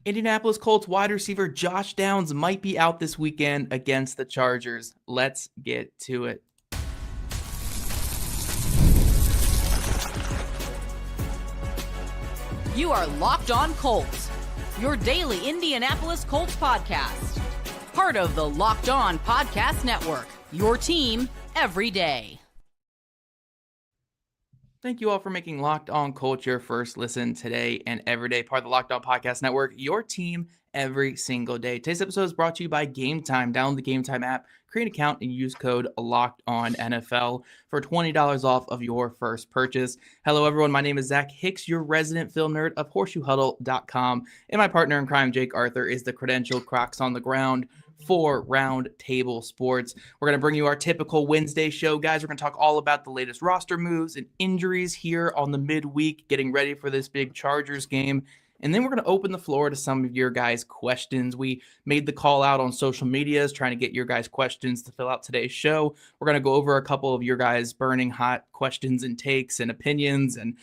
Indianapolis Colts wide receiver Josh Downs might be out this weekend against the Chargers. Let's get to it. You are Locked On Colts, your daily Indianapolis Colts podcast. Part of the Locked On Podcast Network, your team every day. Thank you all for making Locked On Colts your first listen today and every day. Part of the Locked On Podcast Network, your team every single day. Today's episode is brought to you by Gametime. Download the Gametime app, create an account, and use code LOCKEDONNFL for $20 off of your first purchase. Hello, everyone. My name is Zach Hicks, your resident film nerd of HorseshoeHuddle.com. And my partner in crime, Jake Arthur, is the credentialed Crocs on the ground for Round Table Sports. We're going to bring you our typical Wednesday show, guys. We're going to talk all about the latest roster moves and injuries here on the midweek, getting ready for this big Chargers game. And then we're going to open the floor to some of your guys' questions. We made the call out on social medias, trying to get your guys' questions to fill out today's show. We're going to go over a couple of your guys' burning hot questions and takes and opinions and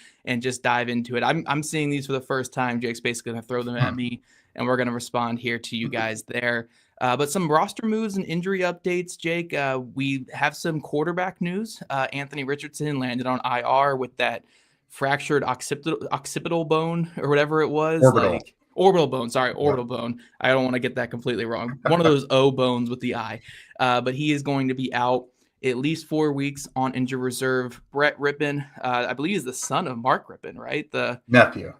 just dive into it. I'm seeing these for the first time. Jake's basically going to throw them at me, and we're going to respond here to you guys there. But some roster moves and injury updates, Jake. We have some quarterback news. Anthony Richardson landed on IR with that fractured occipital bone or whatever it was. Orbital bone. I don't want to get that completely wrong. One of those O bones with the I. But he is going to be out at least 4 weeks on injured reserve. Brett Rypien, I believe, is the son of Mark Rypien, right? The nephew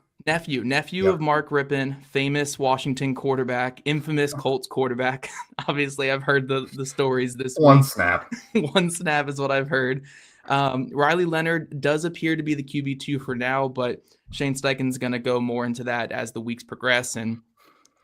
yep. of Mark Rypien, famous Washington quarterback, infamous Colts quarterback. Obviously, I've heard the stories this One week. snap. One snap is what I've heard. Riley Leonard does appear to be the QB2 for now, but Shane Steichen's going to go more into that as the weeks progress, and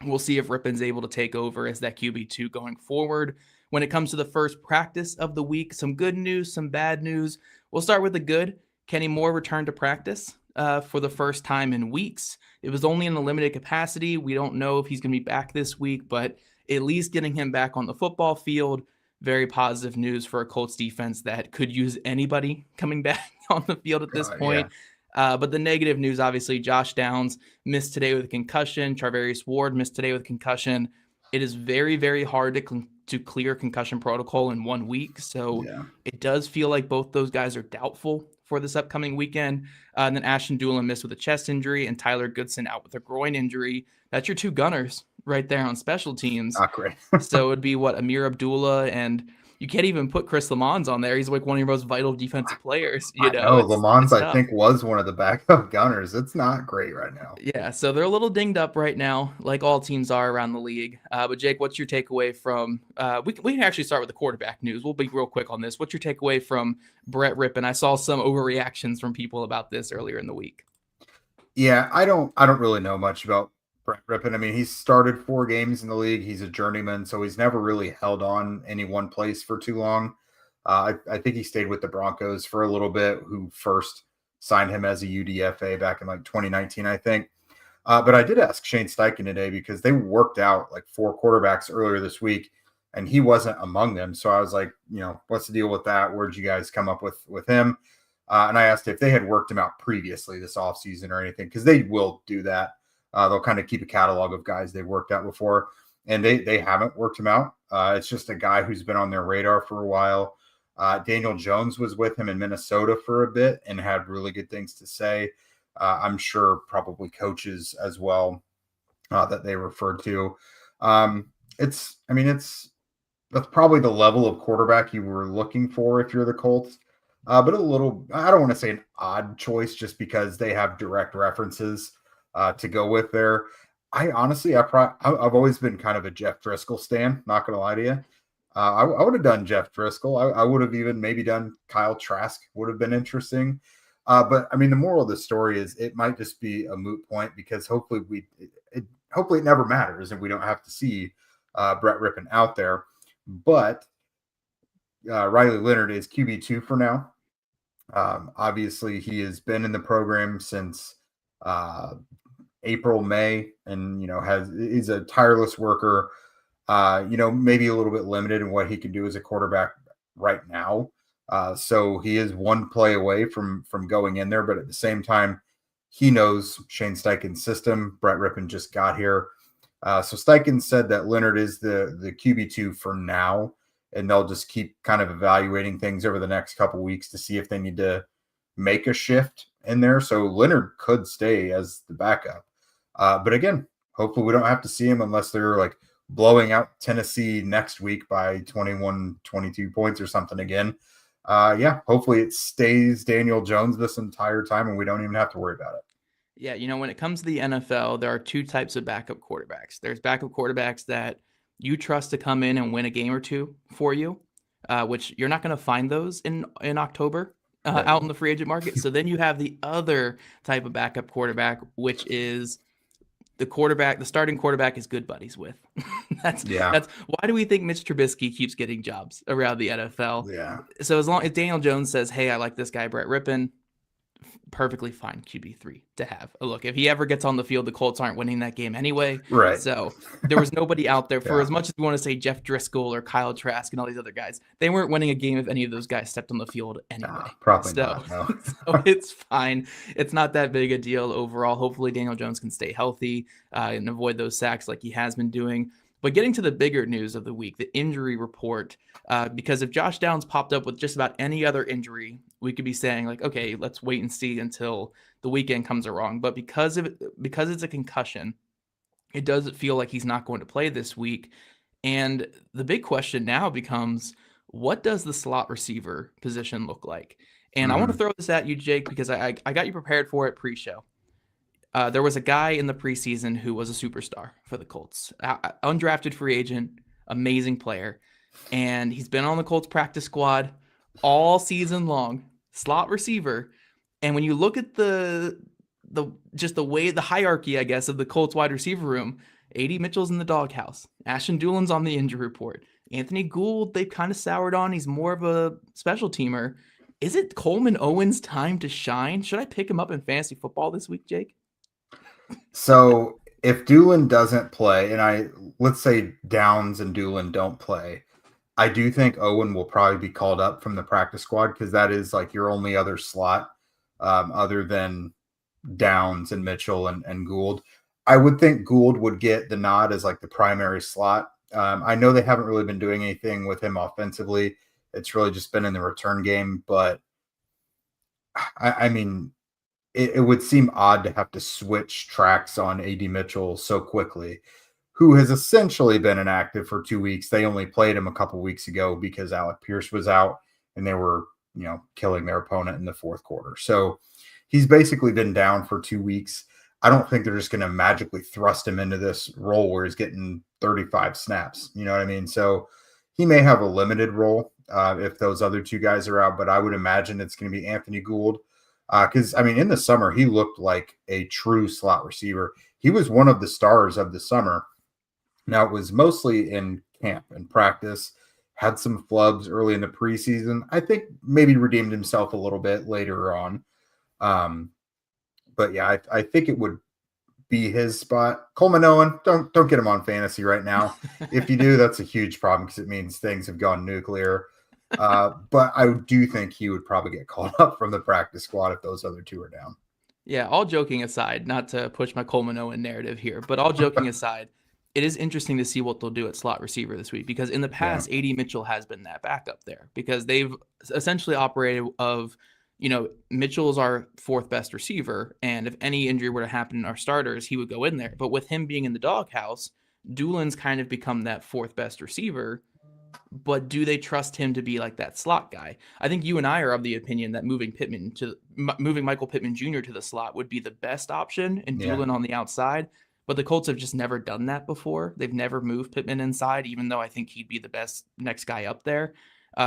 we'll see if Rypien's able to take over as that QB2 going forward. When it comes to the first practice of the week, some good news, some bad news. We'll start with the good. Kenny Moore returned to practice for the first time in weeks. It was only in a limited capacity. We don't know if he's going to be back this week, but at least getting him back on the football field, very positive news for a Colts defense that could use anybody coming back on the field at this point. Yeah. But the negative news, obviously, Josh Downs missed today with a concussion. Charvarius Ward missed today with concussion. It is very, very hard to clear concussion protocol in 1 week. So It does feel like both those guys are doubtful for this upcoming weekend. And then Ashton Dulin missed with a chest injury and Tyler Goodson out with a groin injury. That's your two gunners right there on special teams. Not great. So it would be Amir Abdullah, and you can't even put Chris Lamons on there. He's like one of your most vital defensive players. Lamons, I think, was one of the backup gunners. It's not great right now. Yeah, so they're a little dinged up right now, like all teams are around the league. But Jake, what's your takeaway from? We can actually start with the quarterback news. We'll be real quick on this. What's your takeaway from Brett Rypien? I saw some overreactions from people about this earlier in the week. Yeah, I don't really know much about Brett Rypien. I mean, he's started 4 games in the league. He's a journeyman, so he's never really held on any one place for too long. I think he stayed with the Broncos for a little bit, who first signed him as a UDFA back in like 2019, I think. But I did ask Shane Steichen today because they worked out like 4 quarterbacks earlier this week, and he wasn't among them. So I was like, what's the deal with that? Where'd you guys come up with him? And I asked if they had worked him out previously this offseason or anything, because they will do that. They'll kind of keep a catalog of guys they've worked out before, and they haven't worked him out. It's just a guy who's been on their radar for a while. Daniel Jones was with him in Minnesota for a bit and had really good things to say. I'm sure probably coaches as well that they referred to. That's probably the level of quarterback you were looking for if you're the Colts. But a little, I don't want to say an odd choice just because they have direct references to go with there. I've always been kind of a Jeff Driscoll stan, not going to lie to you. I would have done Jeff Driscoll. I would have even maybe done Kyle Trask, would have been interesting. But I mean, the moral of the story is it might just be a moot point because hopefully it never matters and we don't have to see Brett Rypien out there. But Riley Leonard is QB2 for now. Obviously, he has been in the program since April, May, and is a tireless worker. Maybe a little bit limited in what he can do as a quarterback right now. So he is one play away from going in there, but at the same time, he knows Shane Steichen's system. Brett Rypien just got here. So Steichen said that Leonard is the QB2 for now, and they'll just keep kind of evaluating things over the next couple weeks to see if they need to make a shift in there. So Leonard could stay as the backup. But again, hopefully we don't have to see him unless they're like blowing out Tennessee next week by 21, 22 points or something again. Hopefully it stays Daniel Jones this entire time and we don't even have to worry about it. Yeah, when it comes to the NFL, there are two types of backup quarterbacks. There's backup quarterbacks that you trust to come in and win a game or two for you, which you're not going to find those in October out in the free agent market. So then you have the other type of backup quarterback, which is the starting quarterback is good buddies with. That's why do we think Mitch Trubisky keeps getting jobs around the NFL? Yeah. So as long as Daniel Jones says, hey, I like this guy, Brett Rypien, perfectly fine QB3 to have. Look, if he ever gets on the field, the Colts aren't winning that game anyway. Right. So there was nobody out there for as much as we want to say Jeff Driscoll or Kyle Trask and all these other guys. They weren't winning a game if any of those guys stepped on the field anyway. Probably not. No. So it's fine. It's not that big a deal overall. Hopefully Daniel Jones can stay healthy and avoid those sacks like he has been doing. But getting to the bigger news of the week, the injury report, because if Josh Downs popped up with just about any other injury, we could be saying like, okay, let's wait and see until the weekend comes around. But because it's a concussion, it does feel like he's not going to play this week. And the big question now becomes, what does the slot receiver position look like? And I want to throw this at you, Jake, because I got you prepared for it pre-show. There was a guy in the preseason who was a superstar for the Colts, undrafted free agent, amazing player. And he's been on the Colts practice squad all season long, slot receiver. And when you look at the hierarchy, I guess, of the Colts wide receiver room, A.D. Mitchell's in the doghouse. Ashton Doolin's on the injury report. Anthony Gould, they've kind of soured on. He's more of a special teamer. Is it Coleman Owens' time to shine? Should I pick him up in fantasy football this week, Jake? So if Doolin doesn't play, and let's say Downs and Doolin don't play, I do think Owen will probably be called up from the practice squad because that is like your only other slot other than Downs and Mitchell and Gould. I would think Gould would get the nod as like the primary slot. I know they haven't really been doing anything with him offensively. It's really just been in the return game, but I mean, it would seem odd to have to switch tracks on A.D. Mitchell so quickly, who has essentially been inactive for 2 weeks. They only played him a couple weeks ago because Alec Pierce was out and they were, killing their opponent in the fourth quarter. So he's basically been down for 2 weeks. I don't think they're just going to magically thrust him into this role where he's getting 35 snaps. You know what I mean? So he may have a limited role if those other two guys are out, but I would imagine it's going to be Anthony Gould. Because, in the summer, he looked like a true slot receiver. He was one of the stars of the summer. Now, it was mostly in camp and practice, had some flubs early in the preseason. I think maybe redeemed himself a little bit later on. But, yeah, I think it would be his spot. Coleman Owen, don't get him on fantasy right now. If you do, that's a huge problem because it means things have gone nuclear. But I do think he would probably get called up from the practice squad if those other two are down. Yeah, all joking aside, not to push my Coleman Owen narrative here, but all joking aside, it is interesting to see what they'll do at slot receiver this week because in the past, A.D. Mitchell has been that backup there because they've essentially operated of, Mitchell's our fourth best receiver, and if any injury were to happen in our starters, he would go in there. But with him being in the doghouse, Doolin's kind of become that fourth best receiver. But do they trust him to be like that slot guy? I think you and I are of the opinion that moving Michael Pittman Jr. to the slot would be the best option and Doolin on the outside. But the Colts have just never done that before. They've never moved Pittman inside, even though I think he'd be the best next guy up there.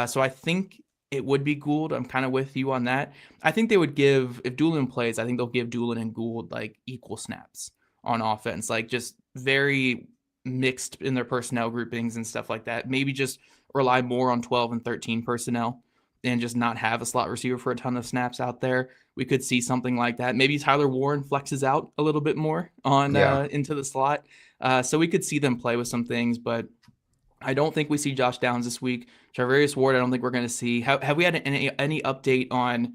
So I think it would be Gould. I'm kind of with you on that. I think they would if Doolin plays, I think they'll give Doolin and Gould like equal snaps on offense, like just very mixed in their personnel groupings and stuff like that. Maybe just rely more on 12 and 13 personnel and just not have a slot receiver for a ton of snaps out there. We could see something like that. Maybe Tyler Warren flexes out a little bit more on into the slot. So we could see them play with some things, but I don't think we see Josh Downs this week. Charvarius Ward, I don't think we're going to see. Have we had any update on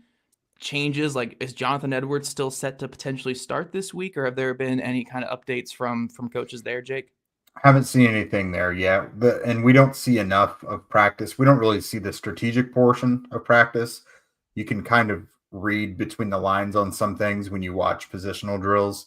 changes? Like, is Jonathan Edwards still set to potentially start this week, or have there been any kind of updates from coaches there, Jake? Haven't seen anything there yet, and we don't see enough of practice. We don't really see the strategic portion of practice. You can kind of read between the lines on some things when you watch positional drills.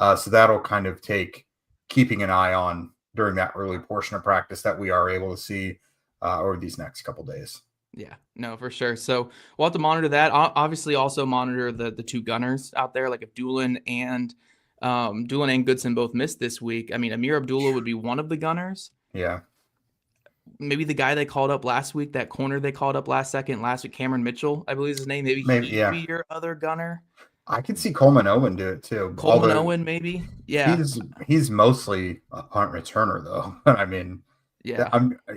So that'll kind of take keeping an eye on during that early portion of practice that we are able to see over these next couple days. Yeah, no, for sure. So we'll have to monitor that. Obviously, also monitor the two gunners out there. Like if Doolin and Goodson both missed this week, I mean, Amir Abdullah would be one of the gunners. Yeah. Maybe the guy they called up last week, that corner they called up last week, Cameron Mitchell, I believe is his name. Maybe he'd be your other gunner. I could see Coleman Owen do it too. Owen, maybe. Yeah. He's mostly a punt returner though. I mean, yeah,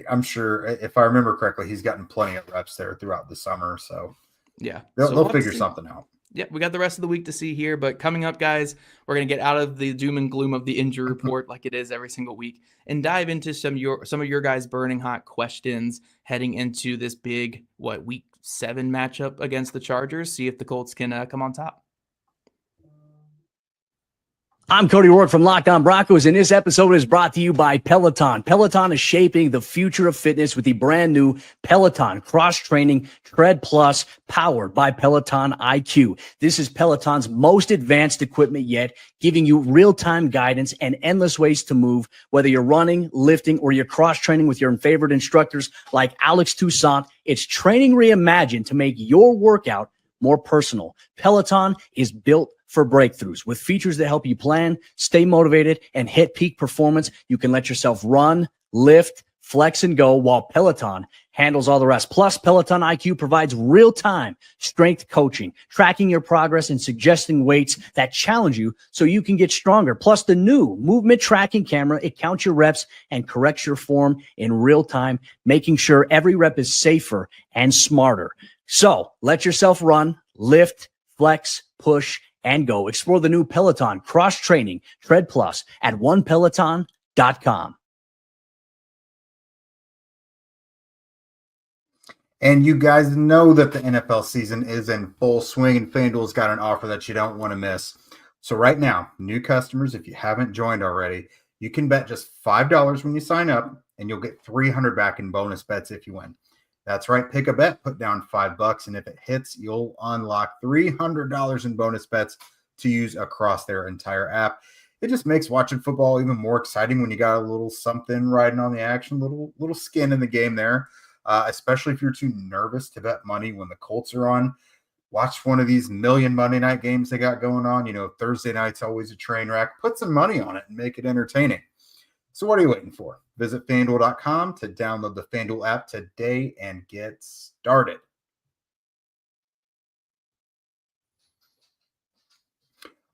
I'm sure if I remember correctly, he's gotten plenty of reps there throughout the summer. So yeah, they'll figure something out. Yeah, we got the rest of the week to see here, but coming up, guys, we're going to get out of the doom and gloom of the injury report like it is every single week and dive into some of your guys' burning hot questions heading into this big, week 7 matchup against the Chargers. See if the Colts can come on top. I'm Cody Rourke from Locked On Broncos, and this episode is brought to you by Peloton. Peloton is shaping the future of fitness with the brand new Peloton Cross-Training Tread Plus, powered by Peloton IQ. This is Peloton's most advanced equipment yet, giving you real-time guidance and endless ways to move, whether you're running, lifting, or you're cross-training with your favorite instructors like Alex Toussaint. It's training reimagined to make your workout more personal. Peloton is built for breakthroughs with features that help you plan, stay motivated, and hit peak performance. You can let yourself run, lift, flex, and go while Peloton handles all the rest. Plus, Peloton IQ provides real-time strength coaching, tracking your progress and suggesting weights that challenge you so you can get stronger. Plus, the new movement tracking camera, it counts your reps and corrects your form in real time, making sure every rep is safer and smarter. So let yourself run, lift, flex, push, and go. Explore the new Peloton Cross-Training Tread Plus at onepeloton.com. And you guys know that the NFL season is in full swing, and FanDuel's got an offer that you don't want to miss. So right now, new customers, if you haven't joined already, you can bet just $5 when you sign up, and you'll get $300 back in bonus bets if you win. That's right. Pick a bet, put down $5, and if it hits, you'll unlock $300 in bonus bets to use across their entire app. It just makes watching football even more exciting when you got a little something riding on the action, little skin in the game there, especially if you're too nervous to bet money when the Colts are on. Watch one of these million Monday night games they got going on. You know, Thursday night's always a train wreck. Put some money on it and make it entertaining. So what are you waiting for? Visit FanDuel.com to download the FanDuel app today and get started.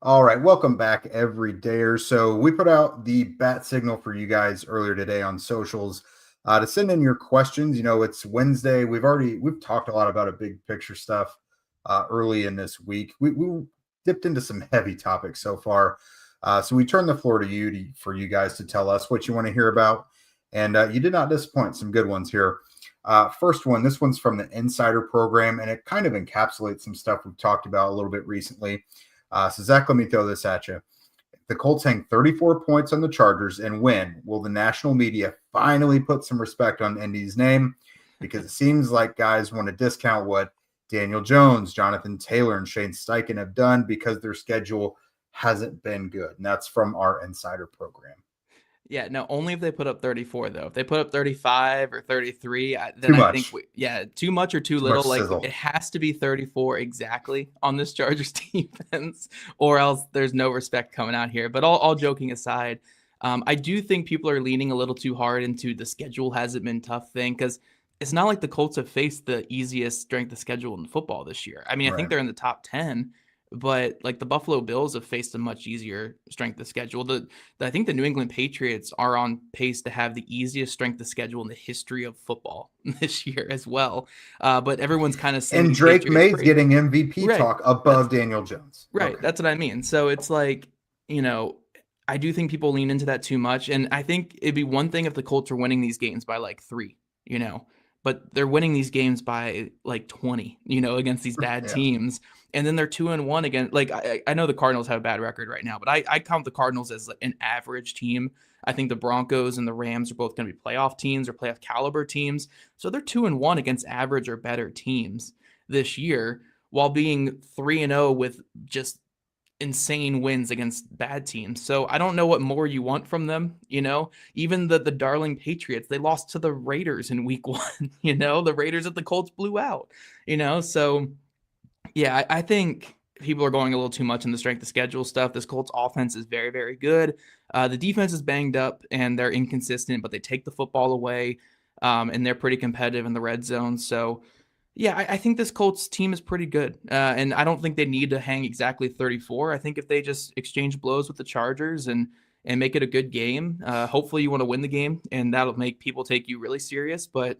All right, welcome back, everydayers. So we put out the bat signal for you guys earlier today on socials to send in your questions. You know, it's Wednesday. We've talked a lot about a big picture stuff early in this week. We dipped into some heavy topics so far. So we turn the floor to you for you guys to tell us what you want to hear about. And you did not disappoint. Some good ones here. First one, this one's from the Insider program, and it kind of encapsulates some stuff we've talked about a little bit recently. So Zach, let me throw this at you. If the Colts hang 34 points on the Chargers and win, will the national media finally put some respect on Indy's name? Because it seems like guys want to discount what Daniel Jones, Jonathan Taylor, and Shane Steichen have done because their schedule hasn't been good. And that's from our Insider program. Yeah, no, only if they put up 34, though. If they put up 35 or 33, then I think, too much or too little. Like, sizzle. It has to be 34 exactly on this Chargers defense, or else there's no respect coming out here. But all joking aside, I do think people are leaning a little too hard into the schedule hasn't been tough thing, because it's not like the Colts have faced the easiest strength of schedule in football this year. I mean, I think they're in the top 10. But like the Buffalo Bills have faced a much easier strength of schedule. I think the New England Patriots are on pace to have the easiest strength of schedule in the history of football this year as well. But everyone's kind of saying, and Drake May's getting MVP talk above Daniel Jones. Right. Okay. That's what I mean. So it's like, you know, I do think people lean into that too much. And I think it'd be one thing if the Colts are winning these games by like 3, you know, but they're winning these games by like 20, against these bad teams. And then they're 2-1 again. Like I know the Cardinals have a bad record right now, but I count the Cardinals as an average team. I think the Broncos and the Rams are both going to be playoff teams or playoff caliber teams. So they're 2-1 against average or better teams this year, while being 3-0 with just insane wins against bad teams. So I don't know what more you want from them. Even the darling Patriots, they lost to the Raiders in week 1, the Raiders that the Colts blew out, so yeah, I think people are going a little too much in the strength of schedule stuff. This Colts offense is very, very good. The defense is banged up and they're inconsistent, but they take the football away, and they're pretty competitive in the red zone. So yeah, I think this Colts team is pretty good. And I don't think they need to hang exactly 34. I think if they just exchange blows with the Chargers and make it a good game, hopefully you want to win the game, and that'll make people take you really serious. But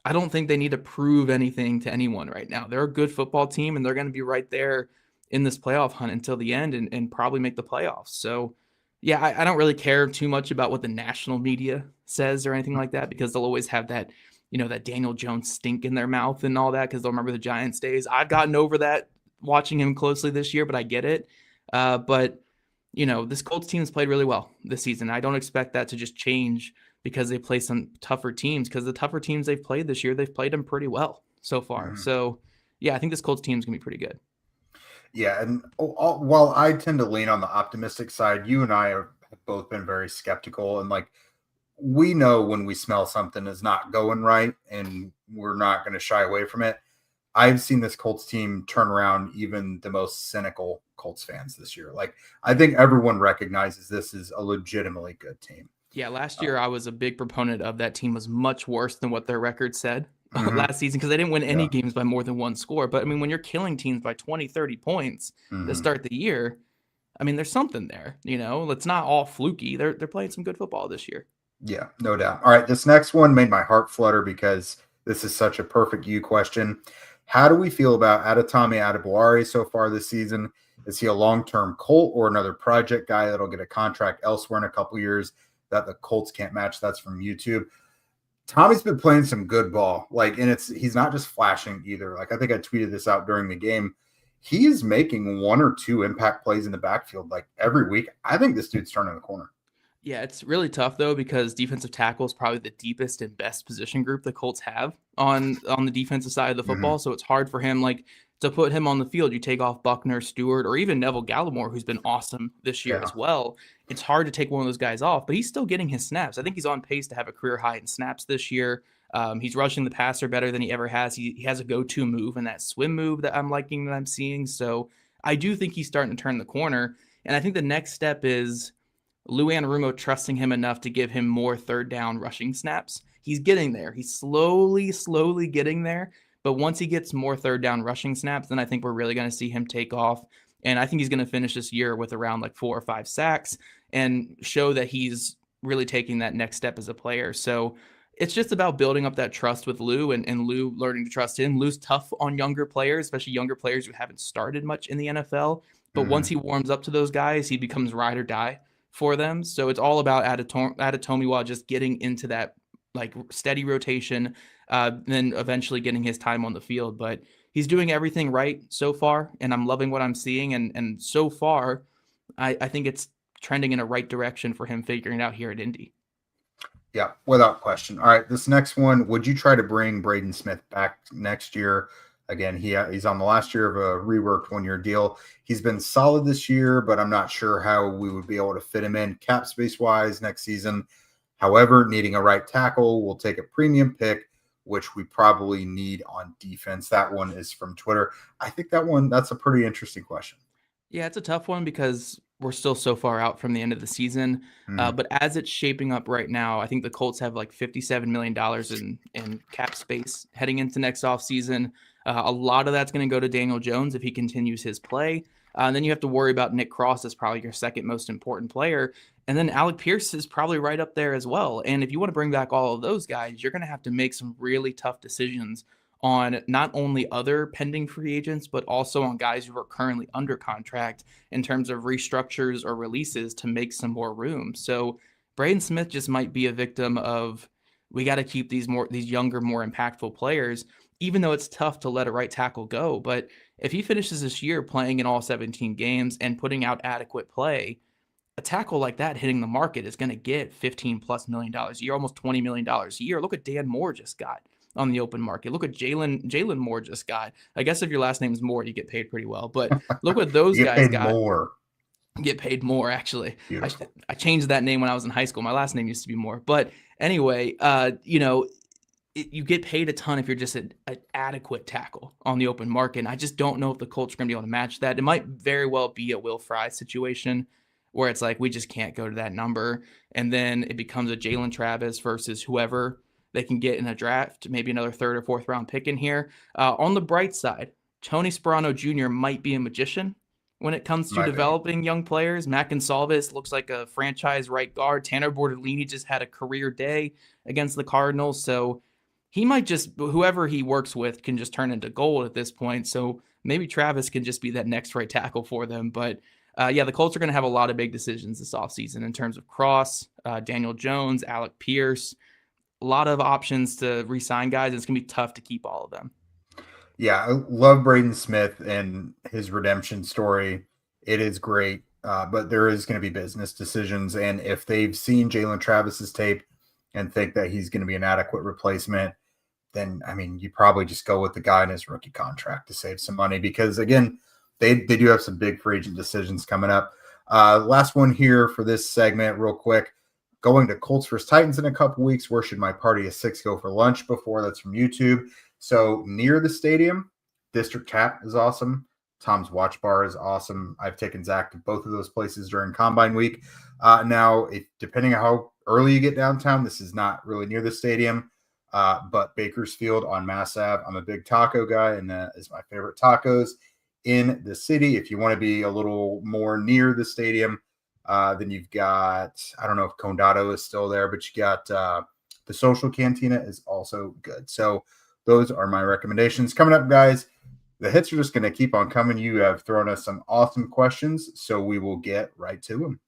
I don't think they need to prove anything to anyone right now. They're a good football team, and they're going to be right there in this playoff hunt until the end and probably make the playoffs. So yeah, I don't really care too much about what the national media says or anything like that, because they'll always have that, that Daniel Jones stink in their mouth and all that, because they'll remember the Giants days. I've gotten over that watching him closely this year, but I get it. But this Colts team has played really well this season. I don't expect that to just change because they play some tougher teams, because the tougher teams they've played this year, they've played them pretty well so far. So yeah, I think this Colts team is going to be pretty good. Yeah, and while I tend to lean on the optimistic side, you and I have both been very skeptical, and like, we know when we smell something is not going right, and we're not going to shy away from it. I've seen this Colts team turn around even the most cynical Colts fans this year. Like, I think everyone recognizes this is a legitimately good team. Yeah, last year I was a big proponent of that team was much worse than what their record said last season, because they didn't win any games by more than one score. But I mean, when you're killing teams by 20, 30 points to start the year, I mean, there's something there, It's not all fluky. They're playing some good football this year. Yeah, no doubt. All right, this next one made my heart flutter because this is such a perfect you question. How do we feel about Adetomiwa Adebawore so far this season? Is he a long-term Colt or another project guy that'll get a contract elsewhere in a couple years that the Colts can't match? That's from YouTube. Tommy's been playing some good ball. And he's not just flashing either. Like, I think I tweeted this out during the game. He is making 1 or 2 impact plays in the backfield like every week. I think this dude's turning the corner. Yeah, it's really tough though, because defensive tackle is probably the deepest and best position group the Colts have on the defensive side of the football. So it's hard for him to put him on the field. You take off Buckner, Stewart, or even Neville Gallimore, who's been awesome this year as well. It's hard to take one of those guys off, but he's still getting his snaps. I think he's on pace to have a career high in snaps this year. He's rushing the passer better than he ever has. He has a go-to move, and that swim move that I'm liking, that I'm seeing. So I do think he's starting to turn the corner. And I think the next step is Lou Anarumo trusting him enough to give him more third down rushing snaps. He's getting there. He's slowly getting there. But once he gets more third down rushing snaps, then I think we're really going to see him take off. And I think he's going to finish this year with around 4 or 5 sacks and show that he's really taking that next step as a player. So it's just about building up that trust with Lou and Lou learning to trust him. Lou's tough on younger players, especially younger players who haven't started much in the NFL. But once he warms up to those guys, he becomes ride or die for them. So it's all about Adetomiwa just getting into that steady rotation, then eventually getting his time on the field. But he's doing everything right so far, and I'm loving what I'm seeing. And so far, I think it's trending in a right direction for him figuring it out here at Indy. Yeah, without question. All right, this next one, would you try to bring Braden Smith back next year? Again, he's on the last year of a reworked 1-year deal. He's been solid this year, but I'm not sure how we would be able to fit him in cap space wise next season. However, needing a right tackle, we'll take a premium pick, which we probably need on defense. That one is from Twitter. I think that's a pretty interesting question. Yeah, it's a tough one because we're still so far out from the end of the season. But as it's shaping up right now, I think the Colts have $57 million in cap space heading into next offseason. A lot of that's going to go to Daniel Jones if he continues his play. And then you have to worry about Nick Cross as probably your second most important player. And then Alec Pierce is probably right up there as well. And if you want to bring back all of those guys, you're going to have to make some really tough decisions on not only other pending free agents, but also on guys who are currently under contract in terms of restructures or releases to make some more room. So Braden Smith just might be a victim of we got to keep these younger, more impactful players, even though it's tough to let a right tackle go. But if he finishes this year playing in all 17 games and putting out adequate play, a tackle like that hitting the market is going to get $15+ million a year, almost $20 million a year. Look what Dan Moore just got on the open market. Look what Jalen Moore just got. I guess if your last name is Moore, you get paid pretty well. But look what those guys got. More. Get paid more, actually. Beautiful. I changed that name when I was in high school. My last name used to be Moore. But anyway, you get paid a ton if you're just an adequate tackle on the open market. And I just don't know if the Colts are going to be able to match that. It might very well be a Will Fry situation where it's like, we just can't go to that number. And then it becomes a Jalen Travis versus whoever they can get in a draft, maybe another 3rd or 4th round pick in here. On the bright side, Tony Sperano Jr. might be a magician when it comes to developing young players. Matt Gonsalves looks like a franchise right guard. Tanner Bortolini just had a career day against the Cardinals. So he might just, whoever he works with can just turn into gold at this point. So maybe Travis can just be that next right tackle for them. But the Colts are going to have a lot of big decisions this offseason in terms of Cross, Daniel Jones, Alec Pierce, a lot of options to re-sign guys. It's going to be tough to keep all of them. Yeah, I love Braden Smith and his redemption story. It is great, but there is going to be business decisions. And if they've seen Jalen Travis's tape and think that he's going to be an adequate replacement, then, I mean, you probably just go with the guy in his rookie contract to save some money because, again, they do have some big free agent decisions coming up. Last one here for this segment real quick. Going to Colts vs. Titans in a couple weeks. Where should my party of 6 go for lunch before? That's from YouTube. So near the stadium, District Tap is awesome. Tom's Watch Bar is awesome. I've taken Zach to both of those places during Combine Week. Now, depending on how early you get downtown, this is not really near the stadium, but Bakersfield on Mass Ave. I'm a big taco guy, and that is my favorite tacos in the city. If you want to be a little more near the stadium, then you've got, I don't know if Condado is still there, but you got the Social Cantina is also good. So those are my recommendations. Coming up, guys, the hits are just going to keep on coming. You have thrown us some awesome questions, so we will get right to them.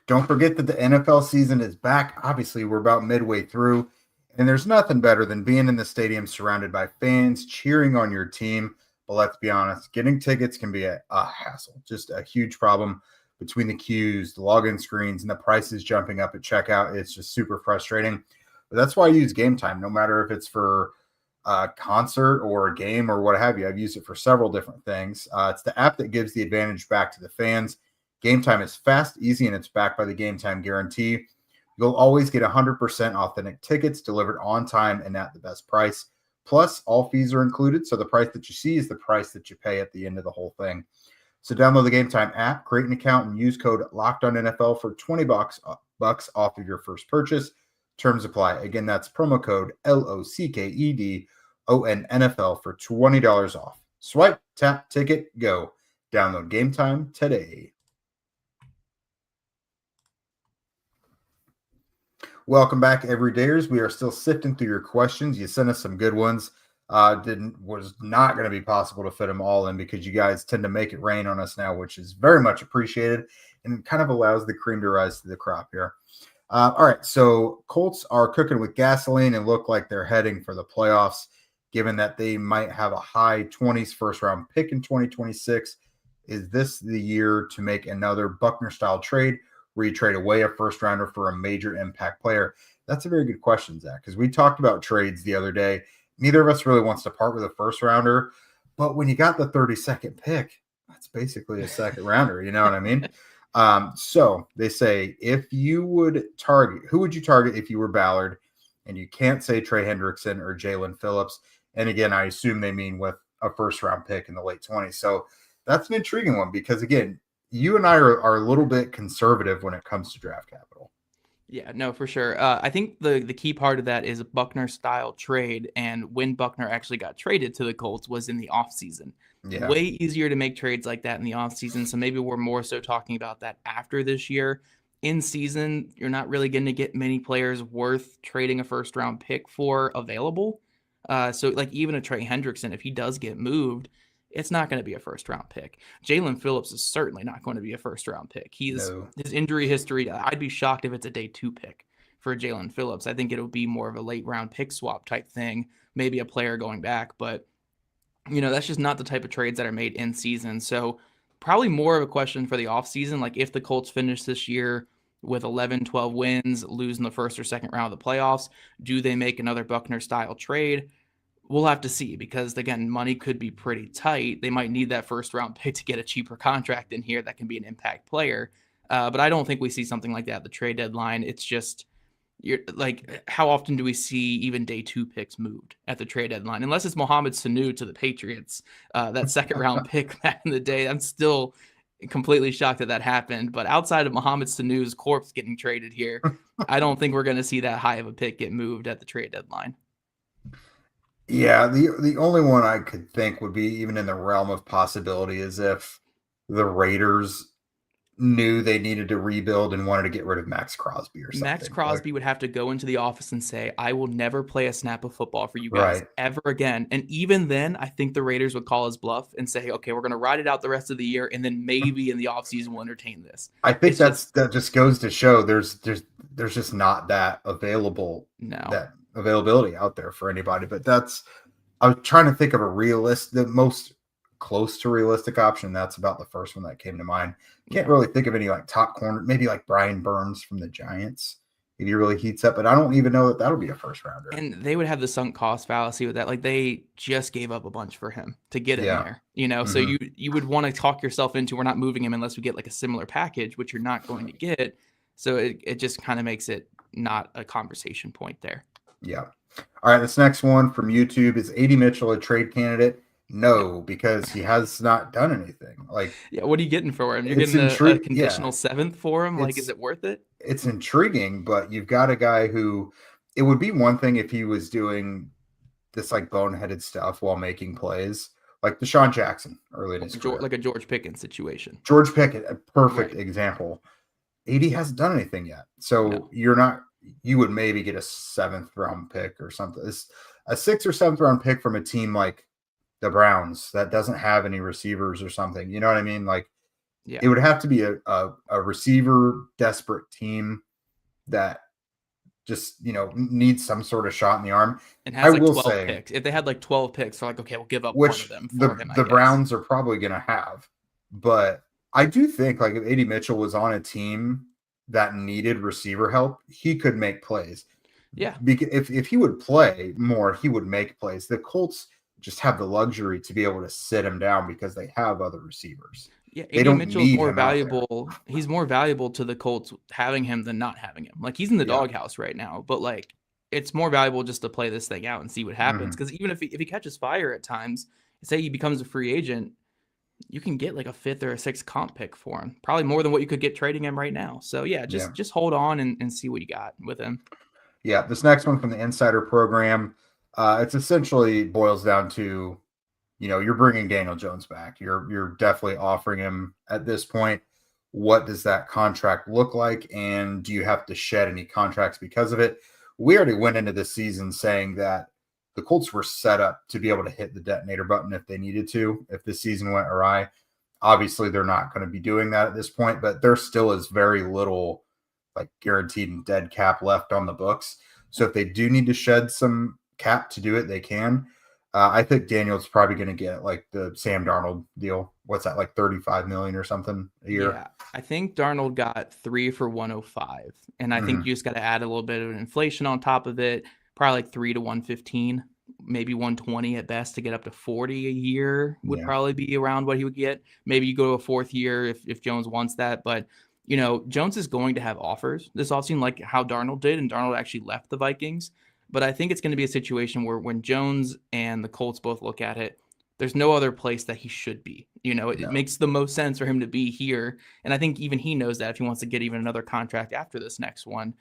Don't forget that the NFL season is back. Obviously, we're about midway through, and there's nothing better than being in the stadium surrounded by fans cheering on your team. But let's be honest, getting tickets can be a hassle, just a huge problem between the queues, the login screens, and the prices jumping up at checkout. It's just super frustrating. But that's why I use Gametime, no matter if it's for a concert or a game or what have you. I've used it for several different things. It's the app that gives the advantage back to the fans. Gametime is fast, easy, and it's backed by the Gametime guarantee. You'll always get 100% authentic tickets delivered on time and at the best price. Plus, all fees are included, so the price that you see is the price that you pay at the end of the whole thing. So download the Gametime app, create an account, and use code LOCKEDONNFL for $20 off of your first purchase. Terms apply. Again, that's promo code LOCKEDONNFL for $20 off. Swipe, tap, ticket, go. Download Gametime today. Welcome back, everydayers. We are still sifting through your questions. You sent us some good ones. Was not going to be possible to fit them all in because you guys tend to make it rain on us now, which is very much appreciated and kind of allows the cream to rise to the crop here. All right, so Colts are cooking with gasoline and look like they're heading for the playoffs, given that they might have a high 20s first-round pick in 2026. Is this the year to make another Buckner-style trade where you trade away a first-rounder for a major impact player? That's a very good question, Zach, because we talked about trades the other day. Neither of us really wants to part with a first-rounder, but when you got the 32nd pick, that's basically a second-rounder, you know what I mean? So they say, if you would target, who would you target if you were Ballard? And you can't say Trey Hendrickson or Jalen Phillips. And again, I assume they mean with a first-round pick in the late 20s. So that's an intriguing one because, again, you and I are a little bit conservative when it comes to draft capital. Yeah, no, for sure. I think the key part of that is a Buckner-style trade, and when Buckner actually got traded to the Colts was in the offseason. Yeah. Way easier to make trades like that in the offseason, so maybe we're more so talking about that after this year. In season, you're not really going to get many players worth trading a first-round pick for available. So, like, even a Trey Hendrickson, if he does get moved, it's not going to be a first round pick. Jalen Phillips is certainly not going to be a first round pick. His injury history, I'd be shocked if it's a day 2 pick for Jalen Phillips. I think it'll be more of a late round pick swap type thing, maybe a player going back, but that's just not the type of trades that are made in season. So probably more of a question for the offseason. Like if the Colts finish this year with 11, 12 wins, lose in the first or second round of the playoffs, do they make another Buckner style trade? We'll have to see, because again, money could be pretty tight. They might need that first round pick to get a cheaper contract in here that can be an impact player. But I don't think we see something like that at the trade deadline. It's just, how often do we see even day 2 picks moved at the trade deadline? Unless it's Mohamed Sanu to the Patriots, that second round pick back in the day. I'm still completely shocked that happened. But outside of Mohamed Sanu's corpse getting traded here, I don't think we're going to see that high of a pick get moved at the trade deadline. Yeah, the only one I could think would be even in the realm of possibility is if the Raiders knew they needed to rebuild and wanted to get rid of Max Crosby or something. Max Crosby would have to go into the office and say, I will never play a snap of football for you guys ever again. And even then, I think the Raiders would call his bluff and say, okay, we're going to ride it out the rest of the year, and then maybe in the offseason we'll entertain this. I think that just goes to show there's just not that availability out there for anybody. But I was trying to think of the most close to realistic option. That's about the first one that came to mind. Can't really think of any top corner, maybe like Brian Burns from the Giants if he really heats up, but I don't even know that that'll be a first rounder. And they would have the sunk cost fallacy with that. Like they just gave up a bunch for him to get in there, so you would want to talk yourself into, we're not moving him unless we get like a similar package, which you're not going to get. So it just kind of makes it not a conversation point there. Yeah. All right. This next one from YouTube is AD Mitchell a trade candidate? No, because he has not done anything. What are you getting for him? You're getting a conditional 7th for him? Is it worth it? It's intriguing, but you've got a guy who, it would be one thing if he was doing this boneheaded stuff while making plays, like Deshaun Jackson early in his career. Like a George Pickens situation. George Pickens, a perfect example. AD hasn't done anything yet. So you would maybe get a 7th round pick or something. It's a 6th or 7th round pick from a team like the Browns that doesn't have any receivers or something. You know what I mean? It would have to be a receiver desperate team that just, needs some sort of shot in the arm. And has 12 picks. If they had 12 picks, they're okay, we'll give up one of them for him, the Browns are probably going to have. But I do think if AD Mitchell was on a team that needed receiver help, he could make plays. Yeah. Because if he would play more, he would make plays. The Colts just have the luxury to be able to sit him down because they have other receivers. Yeah, AD Mitchell's more valuable. He's more valuable to the Colts having him than not having him. He's in the doghouse right now, but it's more valuable just to play this thing out and see what happens. Because even if he catches fire at times, say he becomes a free agent, you can get a 5th or a 6th comp pick for him, probably more than what you could get trading him right now. So just hold on and see what you got with him. Yeah, this next one from the Insider Program. It's essentially boils down to, you're bringing Daniel Jones back. You're definitely offering him at this point. What does that contract look like? And do you have to shed any contracts because of it? We already went into this season saying that the Colts were set up to be able to hit the detonator button if they needed to, if the season went awry. Obviously, they're not going to be doing that at this point, but there still is very little guaranteed and dead cap left on the books. So if they do need to shed some cap to do it, they can. I think Daniel's probably going to get the Sam Darnold deal. What's that, $35 million or something a year? Yeah, I think Darnold got 3 for 105, and I think you just got to add a little bit of inflation on top of it. Probably 3 to 115, maybe 120 at best to get up to 40 a year would probably be around what he would get. Maybe you go to a 4th year if Jones wants that, but Jones is going to have offers this offseason, like how Darnold did, and Darnold actually left the Vikings. But I think it's going to be a situation where when Jones and the Colts both look at it, there's no other place that he should be. It makes the most sense for him to be here. And I think even he knows that if he wants to get even another contract after this next one.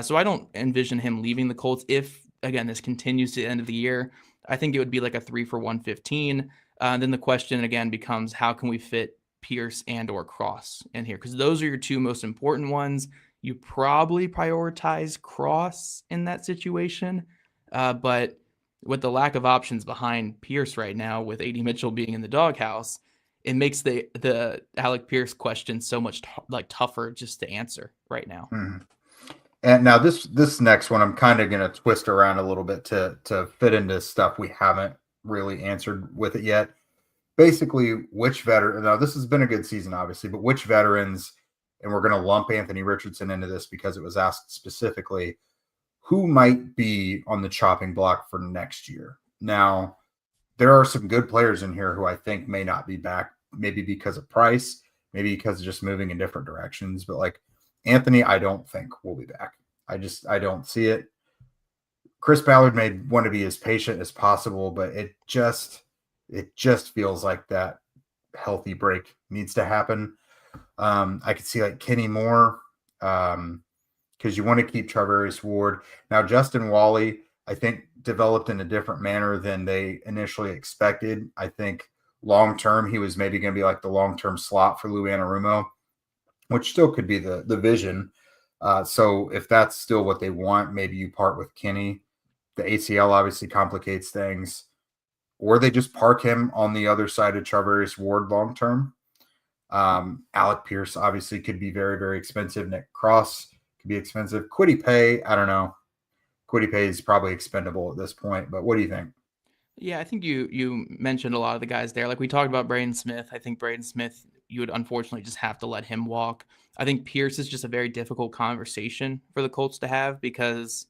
So I don't envision him leaving the Colts if, again, this continues to the end of the year. I think it would be a 3 for 115. Then the question again becomes, how can we fit Pierce and or Cross in here? Because those are your 2 most important ones. You probably prioritize Cross in that situation. But with the lack of options behind Pierce right now, with AD Mitchell being in the doghouse, it makes the Alec Pierce question so much tougher just to answer right now. Mm-hmm. And now this next one, I'm kind of going to twist around a little bit to fit into stuff we haven't really answered with it yet. Basically, which veteran? Now, this has been a good season, obviously, but which veterans? And we're going to lump Anthony Richardson into this because it was asked specifically, who might be on the chopping block for next year? Now, there are some good players in here who I think may not be back, maybe because of price, maybe because of just moving in different directions. But like Anthony, I don't think will be back. I don't see it. Chris Ballard may want to be as patient as possible, but it just feels like that healthy break needs to happen. I could see like Kenny Moore, because you want to keep Charvarius Ward. Now, Justin Wally, I think, developed in a different manner than they initially expected. I think long-term, he was maybe going to be like the long-term slot for Lou Anarumo, which still could be the vision. So if that's still what they want, maybe you part with Kenny. The ACL obviously complicates things. Or they just park him on the other side of Charvarius Ward long-term. Alec Pierce obviously could be very, very expensive. Nick Cross could be expensive. Kwity Paye, I don't know. Kwity Paye is probably expendable at this point, but what do you think? Yeah, I think you mentioned a lot of the guys there. Like we talked about Braden Smith. I think Braden Smith, you would unfortunately just have to let him walk. I think Pierce is just a very difficult conversation for the Colts to have, because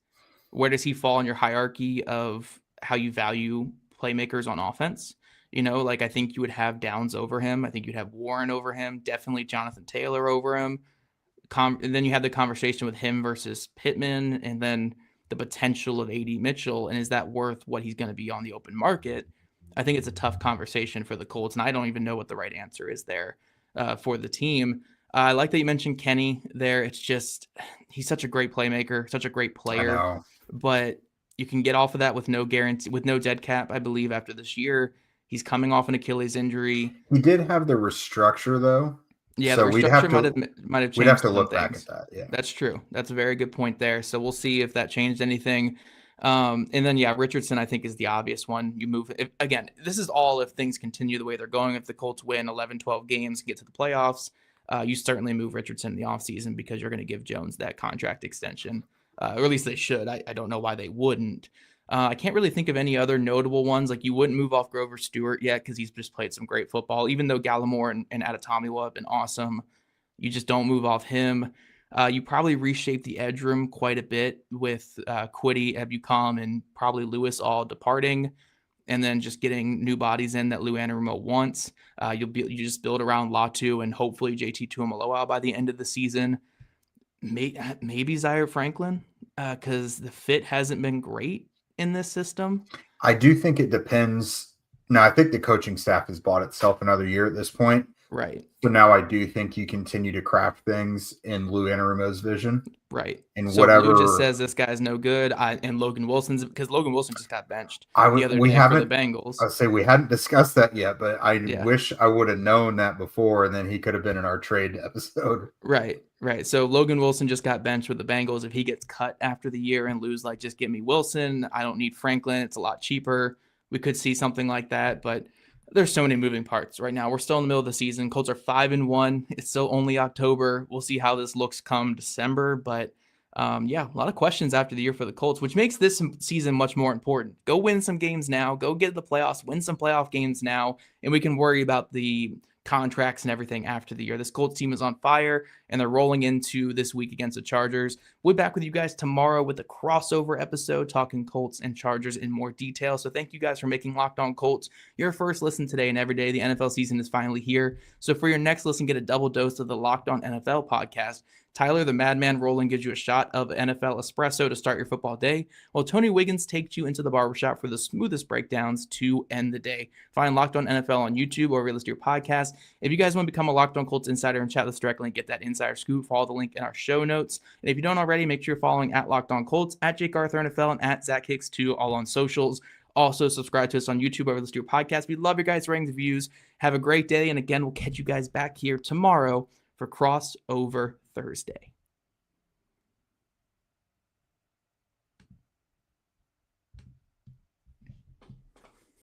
where does he fall in your hierarchy of how you value playmakers on offense? You know, like I think you would have Downs over him. I think you'd have Warren over him. Definitely Jonathan Taylor over him. And then you have the conversation with him versus Pittman, and then the potential of AD Mitchell. And is that worth what he's going to be on the open market? I think it's a tough conversation for the Colts, and I don't even know what the right answer is there for the team. I like that you mentioned Kenny there. It's just, he's such a great playmaker, such a great player, but you can get off of that with no guarantee, with no dead cap, I believe, after this year. He's coming off an Achilles injury. He did have the restructure, though. Yeah, so the restructure might have changed. We'd have to look back at that. Yeah, that's true. That's a very good point there. So we'll see if that changed anything. And then, yeah, Richardson, I think, is the obvious one. You move again. This is all if things continue the way they're going. If the Colts win 11, 12 games, get to the playoffs, you certainly move Richardson in the offseason, because you're going to give Jones that contract extension. Or at least they should. I don't know why they wouldn't. I can't really think of any other notable ones. Like, you wouldn't move off Grover Stewart yet, because he's just played some great football. Even though Gallimore and Adetomiwa have been awesome, you just don't move off him. You probably reshape the edge room quite a bit with Kwity, Ebukam, and probably Lewis all departing, and then just getting new bodies in that Lou Anarumo wants. You just build around Latu and hopefully JT Tuimoloau by the end of the season. Maybe Zaire Franklin, because the fit hasn't been great in this system. I do think it depends. Now, I think the coaching staff has bought itself another year at this point. Right. So now I do think you continue to craft things in Lou Anarumo's vision. Right. And so whatever. Lou just says this guy's no good. And Logan Wilson's, because Logan Wilson just got benched the other day for the Bengals. I'll say we hadn't discussed that yet, but I wish I would have known that before, and then he could have been in our trade episode. Right. Right. So Logan Wilson just got benched with the Bengals. If he gets cut after the year and Lou's like, just give me Wilson, I don't need Franklin, it's a lot cheaper, we could see something like that. But there's so many moving parts right now. We're still in the middle of the season. Colts are 5-1. It's still only October. We'll see how this looks come December. But a lot of questions after the year for the Colts, which makes this season much more important. Go win some games now. Go get the playoffs. Win some playoff games now, and we can worry about the contracts and everything after the year. This Colts team is on fire, and they're rolling into this week against the Chargers. We'll be back with you guys tomorrow with a crossover episode talking Colts and Chargers in more detail. So thank you guys for making Locked On Colts your first listen today and every day. The NFL season is finally here. So for your next listen, get a double dose of the Locked On NFL podcast. Tyler, the Madman Rowland, gives you a shot of NFL espresso to start your football day, while Tony Wiggins takes you into the barbershop for the smoothest breakdowns to end the day. Find Locked On NFL on YouTube or listen to your podcast. If you guys want to become a Locked On Colts insider and chat with us directly and get that insider scoop, follow the link in our show notes. And if you don't already, make sure you're following at Locked On Colts, at Jake Arthur NFL, and at Zach Hicks 2, all on socials. Also, subscribe to us on YouTube or listen to your podcast. We love your guys' ratings and views. Have a great day. And again, we'll catch you guys back here tomorrow for Crossover Thursday.